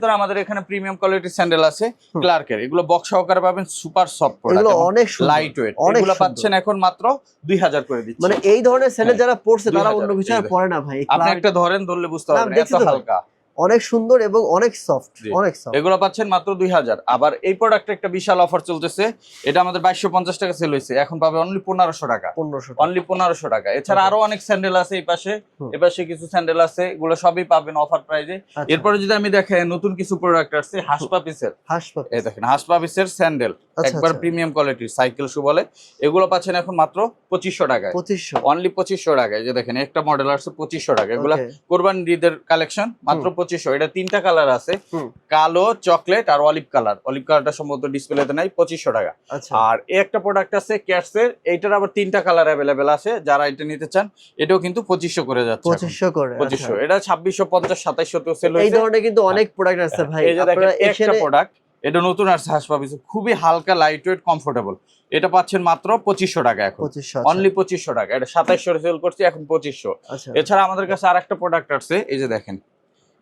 আমাদের এখানে প্রিমিয়াম কোয়ালিটির স্যান্ডেল আছে ক্লার্কের, এগুলো বক্স সহকারে পাবেন, সুপার সফট প্রোডাক্ট, এগুলো অনেক সুন্দর, লাইট ওয়েট। এগুলো পাচ্ছেন এখন মাত্র 2000 করে দিচ্ছি। মানে এই ধরনের স্যান্ডেল যারা পরছে তারা অন্য কিছু আর পরে না ভাই। আপনি একটা ধরেন, ধরলে বুঝতে পারবেন এত হালকা, অনেক সুন্দর এবং অনেক সফট, অনেক সফট। এগুলো পাচ্ছেন মাত্র 2000। আবার এই প্রোডাক্টে একটা বিশাল অফার চলতেছে, এটা আমাদের 2250 টাকা সেল হয়েছে, এখন পাবে অনলি 1500 টাকা, অনলি 1500 টাকা। এছাড়া আরো অনেক স্যান্ডেল আছে, এই পাশে কিছু স্যান্ডেল আছে, এগুলো সবই পাবেন অফার প্রাইজে। এরপরে যদি আমি দেখাই নতুন কিছু প্রোডাক্ট আসছে, হাসপাপিসের, এই দেখেন হাসপাপিসের স্যান্ডেল, একবার প্রিমিয়াম কোয়ালিটির সাইকেল শু বলে, এগুলো পাচ্ছেন এখন মাত্র 2500 টাকায়, অনলি 2500 টাকায়। যে দেখেন একটা মডেল আসছে 2500 টাকা, এগুলো কোরবানি ঈদের কালেকশন, মাত্র 2500। এটা তিনটা কালার আছে, কালো, চকলেট আর অলিভ কালার। অলিভ কালারটা সম্ভবত ডিসপ্লেতে নাই, 2500 টাকা। আর এই একটা প্রোডাক্ট আছে ক্যাটসের, এইটার আবার তিনটা কালার অ্যাভেলেবেল আছে, যারা এটা নিতে চান এটাও কিন্তু 2500 করে যাচ্ছে, 2500 করে। 2500, এটা 2650 2700 তে সেল হয়েছে। এই ধরনের কিন্তু অনেক প্রোডাক্ট আছে ভাই। এই যে দেখেন একটা প্রোডাক্ট, এটা নতুন আসছে হাসপাপিস, খুবই হালকা, লাইট ওয়েট, কমফোর্টেবল। এটা পাচ্ছেন মাত্র 2500 টাকা, এখন অনলি 2500 টাকা। এটা 2700 সেল করছি, এখন 2500। এছাড়া আমাদের কাছে আরেকটা প্রোডাক্ট আছে, এই যে দেখেন